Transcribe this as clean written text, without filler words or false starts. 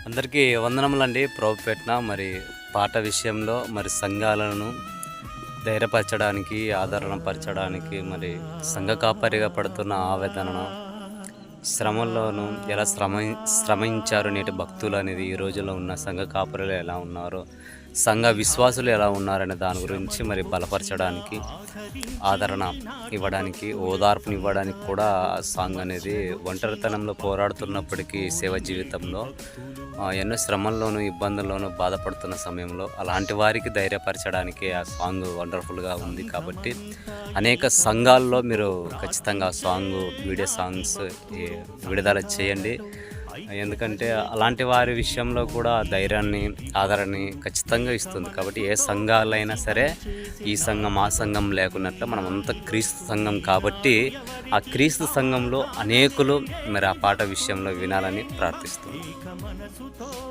అందరికీ వందనములండి. ప్రభు పెట్టిన మరి పాట విషయంలో మరి సంఘాలను ధైర్యపరచడానికి, ఆదరణ పరచడానికి, మరి సంఘ కాపరిగా పడుతున్న ఆవేదనను, శ్రమల్లోనూ ఎలా శ్రమించారు నేటి భక్తులు అనేది, ఈ రోజుల్లో ఉన్న సంఘ కాపరులు ఎలా ఉన్నారో, సంఘ విశ్వాసులు ఎలా ఉన్నారనే దాని గురించి మరి బలపరచడానికి, ఆదరణ ఇవ్వడానికి, ఓదార్పునివ్వడానికి కూడా సాంగ్ అనేది ఒంటరితనంలో పోరాడుతున్నప్పటికీ సేవ జీవితంలో ఎన్నో శ్రమల్లోనూ, ఇబ్బందుల్లోనూ బాధపడుతున్న సమయంలో అలాంటి వారికి ధైర్యపరచడానికి ఆ సాంగ్ వండర్ఫుల్గా ఉంది. కాబట్టి అనేక సంఘాల్లో మీరు ఖచ్చితంగా సాంగ్ వీడియో సాంగ్స్ విడుదల చేయండి. ఎందుకంటే అలాంటి వారి విషయంలో కూడా ధైర్యాన్ని, ఆదరణని ఖచ్చితంగా ఇస్తుంది. కాబట్టి ఏ సంఘాలైనా సరే ఈ సంఘం ఆ సంఘం లేకున్నట్లు మనం అంతా క్రీస్తు సంఘం కాబట్టి ఆ క్రీస్తు సంఘంలో అనేకులు మరి ఆ పాట విషయంలో వినాలని ప్రార్థిస్తుంది.